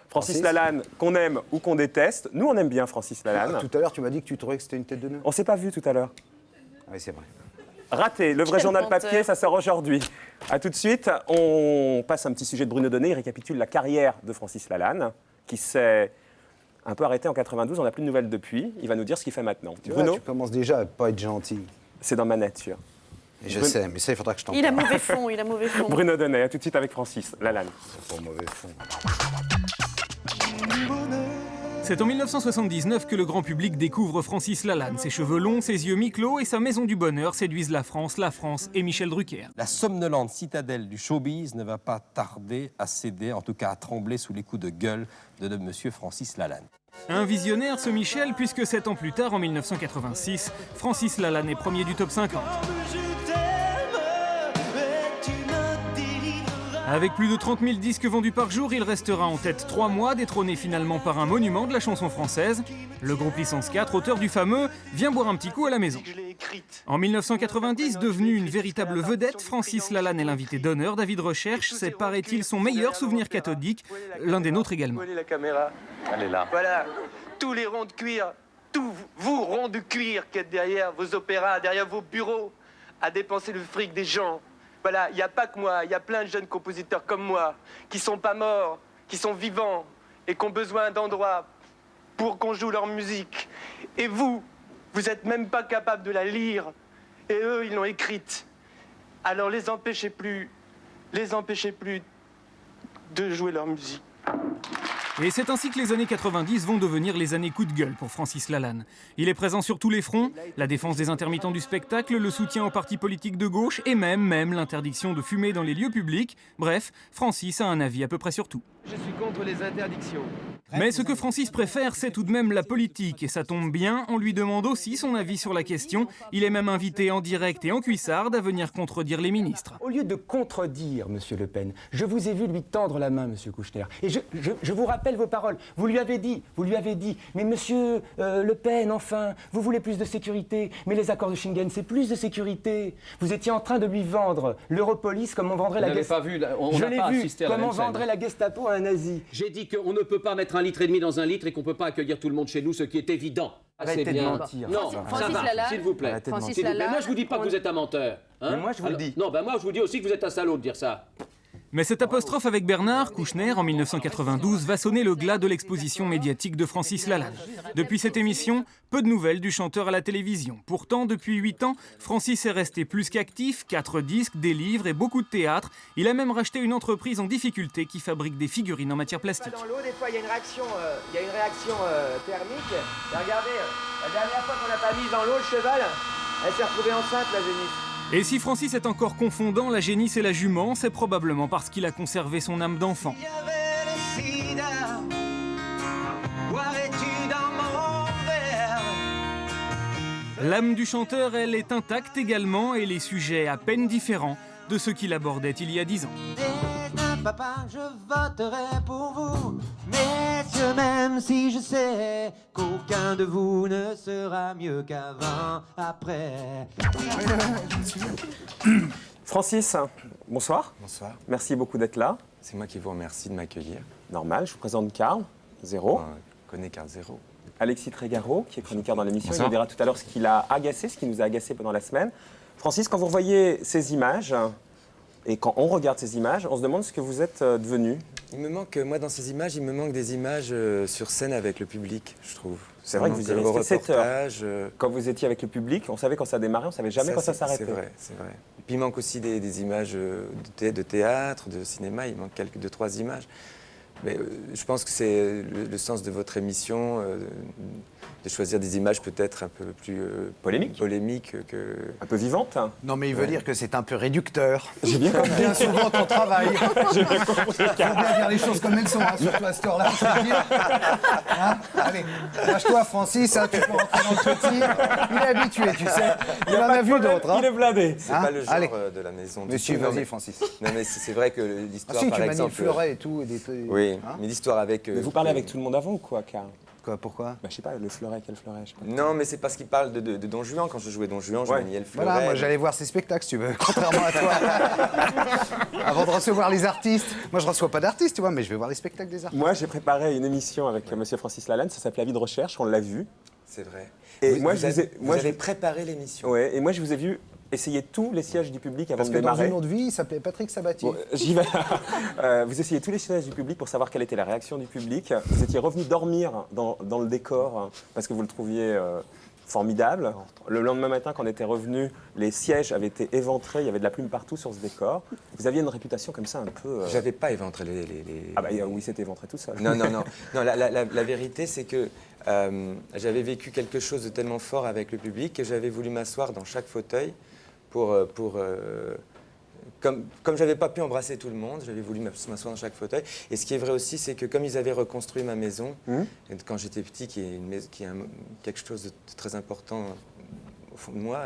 Francis Lalanne, qu'on aime ou qu'on déteste, nous on aime bien Francis Lalanne. Tout à l'heure, tu m'as dit que tu trouvais que c'était une tête de nœud. On s'est pas vu tout à l'heure. Oui, c'est vrai. Raté, le vrai journal papier, ça sort aujourd'hui. A tout de suite, on passe à un petit sujet de Bruno Donnet. Il récapitule la carrière de Francis Lalanne, qui s'est un peu arrêté en 92. On n'a plus de nouvelles depuis. Il va nous dire ce qu'il fait maintenant. Tu Bruno, vois, tu commences déjà à pas être gentil. c'est dans ma nature. Et je sais, mais ça, il faudra que je t'en parle. Il a mauvais fond, il a mauvais fond. Bruno Donnet, à tout de suite avec Francis Lalanne. C'est pas mauvais fond. C'est en 1979 que le grand public découvre Francis Lalanne. Ses cheveux longs, ses yeux mi-clos et sa maison du bonheur séduisent la France et Michel Drucker. La somnolente citadelle du showbiz ne va pas tarder à céder, en tout cas à trembler sous les coups de gueule de monsieur Francis Lalanne. Un visionnaire, ce Michel, puisque 7 ans plus tard, en 1986, Francis Lalanne est premier du top 50. Avec plus de 30 000 disques vendus par jour, il restera en tête 3 mois, détrôné finalement par un monument de la chanson française. Le groupe Licence 4, auteur du fameux « Viens boire un petit coup à la maison ». En 1990, devenu une véritable vedette, Francis Lalanne est l'invité d'honneur d'Avis de Recherche. C'est, paraît-il, son meilleur souvenir cathodique, l'un des nôtres également. La caméra, elle est là. Voilà, tous les ronds de cuir, tous vous ronds de cuir qui êtes derrière vos opéras, derrière vos bureaux, à dépenser le fric des gens. Voilà, il n'y a pas que moi, il y a plein de jeunes compositeurs comme moi, qui sont pas morts, qui sont vivants et qui ont besoin d'endroits pour qu'on joue leur musique. Et vous n'êtes même pas capable de la lire. Et eux, ils l'ont écrite. Alors les empêchez plus de jouer leur musique. Et c'est ainsi que les années 90 vont devenir les années coup de gueule pour Francis Lalanne. Il est présent sur tous les fronts, la défense des intermittents du spectacle, le soutien aux partis politiques de gauche et même l'interdiction de fumer dans les lieux publics. Bref, Francis a un avis à peu près sur tout. Je suis contre les interdictions. Mais ce que Francis préfère, c'est tout de même la politique. Et ça tombe bien, on lui demande aussi son avis sur la question. Il est même invité en direct et en cuissarde à venir contredire les ministres. Au lieu de contredire M. Le Pen, je vous ai vu lui tendre la main, M. Kouchner. Et je vous rappelle vos paroles. Vous lui avez dit, mais monsieur Le Pen, enfin, vous voulez plus de sécurité, mais les accords de Schengen, c'est plus de sécurité. Vous étiez en train de lui vendre l'Europolis comme on vendrait la Gestapo. Je l'ai vu, comme on vendrait la Gestapo à un nazi. J'ai dit qu'on ne peut pas mettre 1,5 litre dans un litre et qu'on ne peut pas accueillir tout le monde chez nous, ce qui est évident. Arrêtez de mentir. Non, ça va, s'il vous plaît. Francis Mais moi, je vous dis pas que vous êtes un menteur. Hein? Mais moi, je vous le dis. Non, moi, je vous dis aussi que vous êtes un salaud de dire ça. Mais cette apostrophe avec Bernard Kouchner en 1992 va sonner le glas de l'exposition médiatique de Francis Lalanne. Depuis cette émission, peu de nouvelles du chanteur à la télévision. Pourtant, depuis 8 ans, Francis est resté plus qu'actif, 4 disques, des livres et beaucoup de théâtre. Il a même racheté une entreprise en difficulté qui fabrique des figurines en matière plastique. Dans l'eau, des fois, il y a une réaction, thermique. Et regardez, la dernière fois qu'on n'a pas mis dans l'eau le cheval, elle s'est retrouvée enceinte, la génisse. Et si Francis est encore confondant la génisse et la jument, c'est probablement parce qu'il a conservé son âme d'enfant. L'âme du chanteur, elle, est intacte également et les sujets à peine différents de ceux qu'il abordait il y a 10 ans. Papa, je voterai pour vous, messieurs, même si je sais qu'aucun de vous ne sera mieux qu'avant, après. Francis, bonsoir. Bonsoir. Merci beaucoup d'être là. C'est moi qui vous remercie de m'accueillir. Normal, je vous présente Karl, Zéro. Je connais Karl Zéro. Alexis Trégaro, qui est chroniqueur dans l'émission. Il nous dira tout à l'heure ce qui l'a agacé, ce qui nous a agacé pendant la semaine. Francis, quand vous voyez ces images, et quand on regarde ces images, on se demande ce que vous êtes devenu. Il me manque, moi, dans ces images, il me manque des images sur scène avec le public, je trouve. C'est vrai que vous y restez 7 heures. Quand vous étiez avec le public, on savait quand ça démarrait, on ne savait jamais quand ça s'arrêtait. C'est vrai, c'est vrai. Et puis il manque aussi des images de théâtre, de cinéma, il manque 2-3 images. Mais je pense que c'est le sens de votre émission, de choisir des images peut-être un peu plus polémiques que... Un peu vivantes. Non, mais il veut dire que c'est un peu réducteur. J'ai bien compris. Bien souvent ton travail. J'ai bien compris. Il faut bien dire les choses comme elles sont, hein, surtout à cette heure-là. Hein, allez, lâche-toi, Francis, hein, tu peux rentrer dans le petit. Il est habitué, tu sais. Il en a vu d'autres. Il est blindé. C'est pas le genre de la maison. Monsieur, vas-y, Francis. Non, mais c'est vrai que l'histoire, Ah si, par tu exemple... manies le fleuret et tout. Oui, mais l'histoire avec... Mais vous parlez avec tout le monde avant ou quoi, Karl? Quoi, pourquoi? Bah, je sais pas, le fleuret, quel fleuret, je sais pas. Non, mais c'est parce qu'il parle de Don Juan. Quand je jouais Don Juan, je maniais le fleuret. Voilà, moi j'allais voir ses spectacles, si tu veux, contrairement à toi. Avant de recevoir les artistes. Moi je reçois pas d'artistes, tu vois, mais je vais voir les spectacles des artistes. Moi, j'ai préparé une émission avec monsieur Francis Lalanne, ça s'appelait Avis de recherche, on l'a vu. C'est vrai. Et vous, moi, vous je vous ai, avez, moi, vous avez préparé l'émission. Ouais, et moi, je vous ai vu essayer tous les sièges du public avant Parce de que dans démarrer. une autre vie, il s'appelait Patrick Sabatier. Bon, j'y vais. Vous essayez tous les sièges du public pour savoir quelle était la réaction du public. Vous étiez revenu dormir dans le décor parce que vous le trouviez formidable. Le lendemain matin, quand on était revenu, les sièges avaient été éventrés, il y avait de la plume partout sur ce décor. Vous aviez une réputation comme ça un peu... J'avais pas éventré les... Ah bah oui, c'était éventré tout seul. Non, la vérité, c'est que j'avais vécu quelque chose de tellement fort avec le public que j'avais voulu m'asseoir dans chaque fauteuil comme j'avais pas pu embrasser tout le monde, j'avais voulu m'asseoir dans chaque fauteuil. Et ce qui est vrai aussi, c'est que comme ils avaient reconstruit ma maison, quand j'étais petit, qui est quelque chose de très important au fond de moi,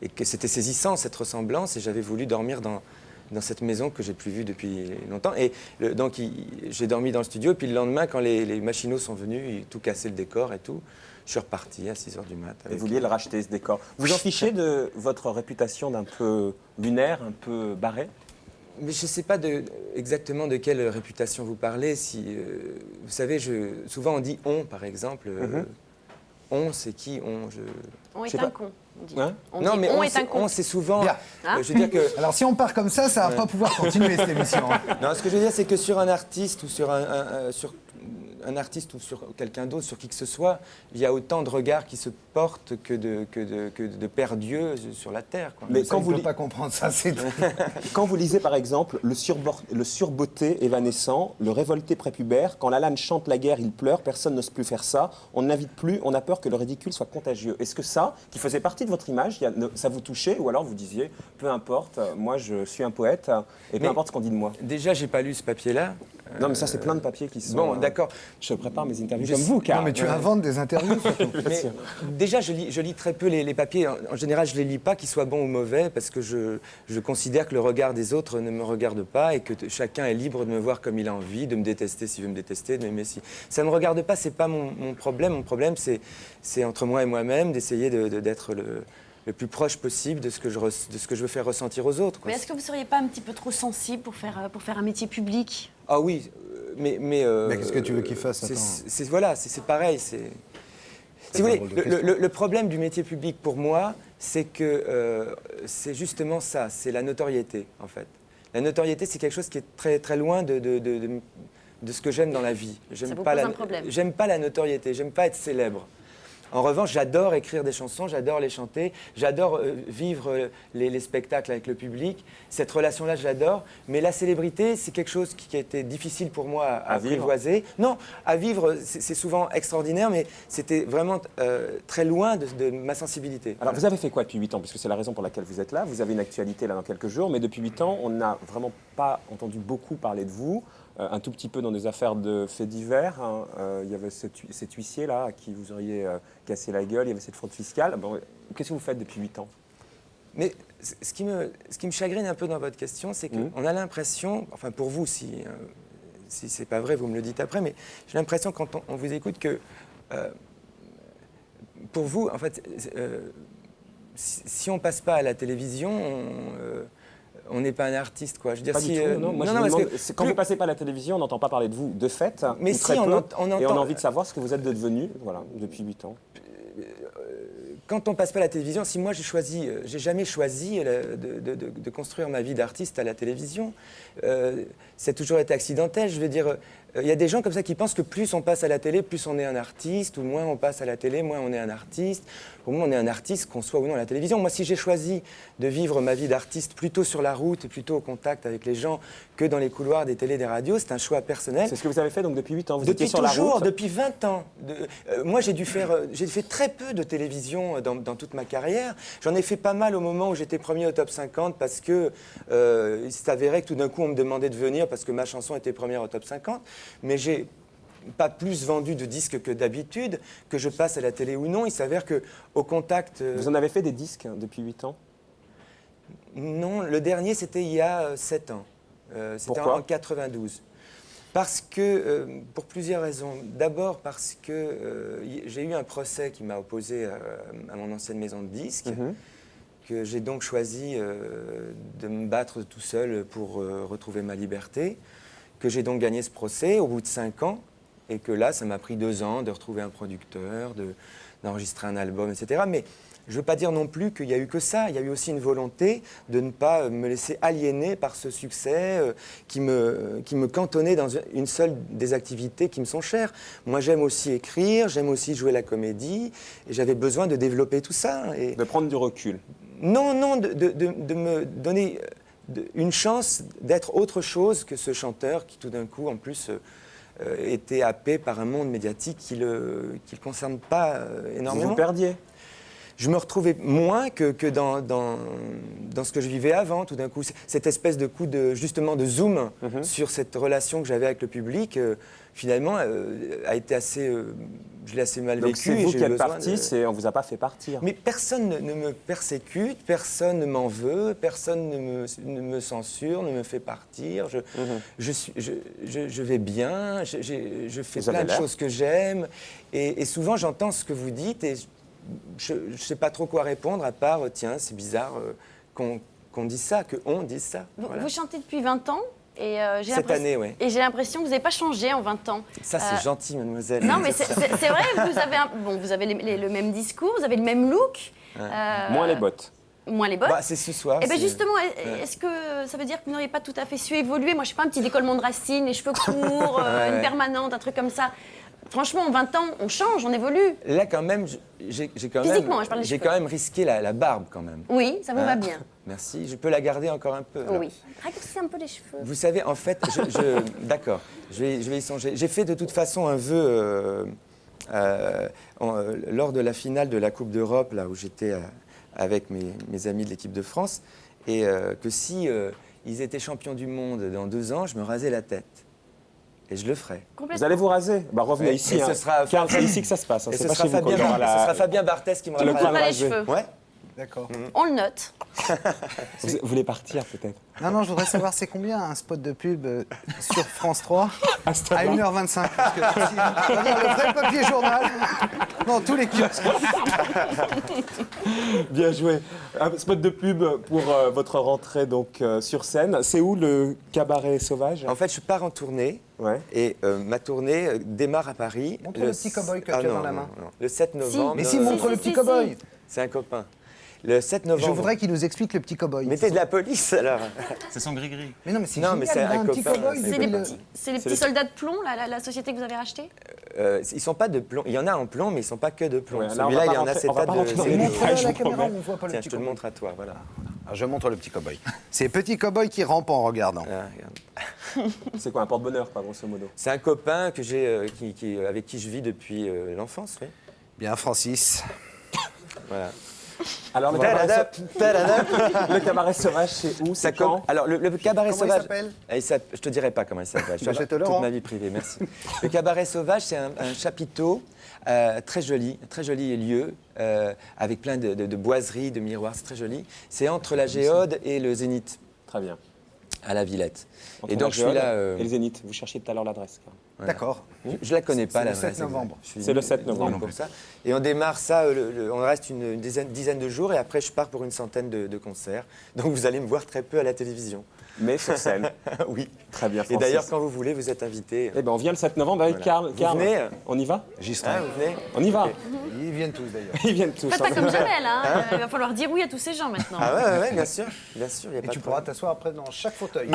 et que c'était saisissant cette ressemblance, et j'avais voulu dormir dans cette maison que j'ai plus vue depuis longtemps. Et donc j'ai dormi dans le studio, et puis le lendemain, quand les machinaux sont venus, ils ont tout cassé le décor et tout. Je suis reparti à 6h du mat. Et vous vouliez le racheter, ce décor. Vous en fichez de votre réputation d'un peu lunaire, un peu barré? Mais je ne sais pas exactement de quelle réputation vous parlez. Vous savez, souvent on dit « on », par exemple. On, c'est qui on On est un con. On dit. Hein? On non, dit mais on est un con. on, c'est souvent... Hein? je veux dire que... Alors si on part comme ça va pas pouvoir continuer cette émission. Non, ce que je veux dire, c'est que sur un artiste ou sur un artiste ou sur quelqu'un d'autre, sur qui que ce soit, il y a autant de regards qui se portent que de pères dieux sur la terre. Quoi. Mais quand vous ne pouvez pas comprendre ça, c'est... Quand vous lisez par exemple le surbeauté évanescent, le révolté prépubère, quand Lalanne chante la guerre, il pleure, personne n'ose plus faire ça, on n'invite plus, on a peur que le ridicule soit contagieux. Est-ce que ça, qui faisait partie de votre image, ça vous touchait, ou alors vous disiez, peu importe, moi je suis un poète, et peu importe ce qu'on dit de moi? Déjà, j'ai pas lu ce papier-là. Non, mais ça, c'est plein de papiers qui sont... Bon, d'accord. Je prépare mes interviews comme vous, car... Non, mais tu inventes des interviews, surtout. Mais déjà, je lis très peu les papiers. En général, je ne les lis pas, qu'ils soient bons ou mauvais, parce que je considère que le regard des autres ne me regarde pas et que chacun est libre de me voir comme il a envie, de me détester s'il veut me détester, de m'aimer si... Ça ne me regarde pas, ce n'est pas mon problème. Mon problème, c'est entre moi et moi-même d'essayer d'être le plus proche possible de ce que je veux faire ressentir aux autres. Quoi. Mais est-ce que vous ne seriez pas un petit peu trop sensible pour faire un métier public? Ah oui, mais qu'est-ce que tu veux qu'il fasse? C'est pareil. Si vous voulez, le problème du métier public pour moi, c'est que c'est justement ça, c'est la notoriété en fait. La notoriété, c'est quelque chose qui est très, très loin de ce que j'aime dans la vie. Ça vous pose un problème? J'aime pas la notoriété, j'aime pas être célèbre. En revanche, j'adore écrire des chansons, j'adore les chanter, j'adore vivre les spectacles avec le public. Cette relation-là, j'adore. Mais la célébrité, c'est quelque chose qui a été difficile pour moi à apprivoiser. Non, à vivre, c'est souvent extraordinaire, mais c'était vraiment très loin de ma sensibilité. Alors, vous avez fait quoi depuis 8 ans? Parce que c'est la raison pour laquelle vous êtes là. Vous avez une actualité là dans quelques jours, mais depuis 8 ans, on n'a vraiment pas entendu beaucoup parler de vous. Un tout petit peu dans des affaires de faits divers. Hein. Il y avait cet huissier là à qui vous auriez cassé la gueule, il y avait cette fraude fiscale. Bon, qu'est-ce que vous faites depuis 8 ans? Mais ce qui me chagrine un peu dans votre question, c'est qu'on a l'impression, enfin pour vous, si c'est pas vrai, vous me le dites après, mais j'ai l'impression quand on vous écoute que pour vous, en fait, si on passe pas à la télévision, on n'est pas un artiste, quoi. Je veux dire, pas du tout, non. Moi, je me demande, quand vous passez pas à la télévision, on n'entend pas parler de vous de fait, mais ou si, très peu, on entend... et on a envie de savoir ce que vous êtes devenu, voilà, depuis 8 ans. Quand on passe pas à la télévision, si moi j'ai jamais choisi de construire ma vie d'artiste à la télévision, c'est toujours été accidentel. Je veux dire, il y a des gens comme ça qui pensent que plus on passe à la télé, plus on est un artiste, ou moins on passe à la télé, moins on est un artiste. Pour moi, on est un artiste, qu'on soit ou non à la télévision. Moi, si j'ai choisi de vivre ma vie d'artiste plutôt sur la route et plutôt au contact avec les gens que dans les couloirs des télés, des radios, c'est un choix personnel. C'est ce que vous avez fait donc depuis 8 ans. Vous depuis étiez sur la route. Depuis 20 ans. Moi, j'ai fait très peu de télévision dans toute ma carrière. J'en ai fait pas mal au moment où j'étais premier au top 50 parce que il s'avérait que tout d'un coup, on me demandait de venir parce que ma chanson était première au top 50. Mais j'ai pas plus vendu de disques que d'habitude, que je passe à la télé ou non. Il s'avère qu'au contact... Vous en avez fait des disques depuis 8 ans? Non, le dernier, c'était il y a 7 ans. C'était en 92. Parce que, pour plusieurs raisons. D'abord parce que j'ai eu un procès qui m'a opposé à mon ancienne maison de disques, que j'ai donc choisi de me battre tout seul pour retrouver ma liberté, que j'ai donc gagné ce procès au bout de 5 ans, et que là, ça m'a pris 2 ans de retrouver un producteur, d'enregistrer un album, etc. Mais je ne veux pas dire non plus qu'il y a eu que ça. Il y a eu aussi une volonté de ne pas me laisser aliéner par ce succès qui me cantonnait dans une seule des activités qui me sont chères. Moi, j'aime aussi écrire, j'aime aussi jouer la comédie, et j'avais besoin de développer tout ça. Et de prendre du recul. Non, de me donner une chance d'être autre chose que ce chanteur qui, tout d'un coup, en plus, était happé par un monde médiatique qui le concerne pas énormément. Vous vous perdiez. Je me retrouvais moins que dans ce que je vivais avant, tout d'un coup. Cette espèce de coup justement de zoom sur cette relation que j'avais avec le public, finalement, a été assez... je l'ai assez mal vécu. Donc c'est vous qui êtes parti, on ne vous a pas fait partir. Mais personne ne me persécute, personne ne m'en veut, personne ne me censure, ne me fait partir. Je vais bien, je fais plein de choses que j'aime. Et souvent, j'entends ce que vous dites et je ne sais pas trop quoi répondre à part, tiens, c'est bizarre qu'on dise ça, qu'on dise ça. Voilà. Vous chantez depuis 20 ans et cette année, oui. Et j'ai l'impression que vous n'avez pas changé en 20 ans. Ça, c'est gentil, mademoiselle. Non, mais c'est vrai, vous avez le même discours, vous avez le même look. Moins les bottes. Moins les bottes. Bah, c'est ce soir. Et bien justement, est-ce que ça veut dire que vous n'auriez pas tout à fait su évoluer? Moi, je ne suis pas un petit décollement de racines, les cheveux courts, une permanente, un truc comme ça. Franchement, en 20 ans, on change, on évolue. Là, quand même, j'ai quand même risqué la barbe, quand même. Oui, ça vous va bien. Merci. Je peux la garder encore un peu. Oui. Raccourcissez un peu les cheveux. Vous savez, en fait, d'accord, je vais y songer. J'ai fait de toute façon un vœu lors de la finale de la Coupe d'Europe, là où j'étais avec mes amis de l'équipe de France, et que si ils étaient champions du monde dans 2 ans, je me rasais la tête. Et je le ferai. Vous allez vous raser? Revenez ici. Car c'est ici que ça se passe. Ce sera Fabien Barthès qui me rasera les cheveux. Ouais. D'accord. On le note. Vous voulez partir peut-être? Non, je voudrais savoir c'est combien un spot de pub sur France 3 à 1h25. Parce que, le vrai papier journal dans tous les kiosques. Bien joué. Un spot de pub pour votre rentrée donc sur scène. C'est où le Cabaret Sauvage? En fait, je pars en tournée. Ouais. Et ma tournée démarre à Paris. Montre le petit cow-boy que tu as dans la main. Non. Le 7 novembre. Mais si, montre le petit cow-boy. C'est un copain. Le 7 novembre. Je voudrais qu'il nous explique le petit cow-boy. Mettez de la police alors. C'est son gris-gris. Mais non, mais c'est un petit cow-boy. C'est les petits soldats de plomb, la société que vous avez rachetée? Ils ne sont pas de plomb. Il y en a en plomb, mais ils ne sont pas que de plomb. Ouais, celui-là, il y en a, c'est pas de. Montre la caméra, on voit pas le Tiens, petit je te le cow-boy. montre à toi, voilà. Alors, je montre le petit cow-boy. C'est petit cow-boy qui rampe en regardant. Regarde. C'est quoi, un porte-bonheur, pas grosso modo? C'est un copain que j'ai, avec qui je vis depuis l'enfance, oui. Bien, Francis. Voilà. Alors, le Cabaret Sauvage, c'est où? C'est quand? Alors, le Cabaret Comment Sauvage. il s'appelle? Je te dirai pas comment il s'appelle. Je te le toute rends. ma vie privée, merci. Le Cabaret Sauvage, c'est un chapiteau très joli lieu, avec plein de boiseries, de miroirs, c'est très joli. C'est entre la Géode et le Zénith. Très bien. À la Villette. Entre et donc, je suis là. Et le Zénith, vous cherchiez tout à l'heure l'adresse. Voilà. D'accord. Je la connais pas, C'est le l'adresse. 7 novembre. C'est le 7 novembre. Comme ça. Et on démarre ça, on reste une dizaine de jours et après je pars pour une centaine de concerts. Donc vous allez me voir très peu à la télévision. Mais sur scène. Oui. Très bien, Et Francis. d'ailleurs, quand vous voulez, vous êtes invité. Eh ben, on vient le 7 novembre avec Karl. Vous venez On y va? Vous venez On y va. Okay. Ils viennent tous d'ailleurs. Ils viennent tous. Faites pas comme Jamel, hein. Il va falloir dire oui à tous ces gens maintenant. Ah ouais, bien sûr. Bien sûr, y a Et pas tu de pourras problème. t'asseoir après dans chaque fauteuil.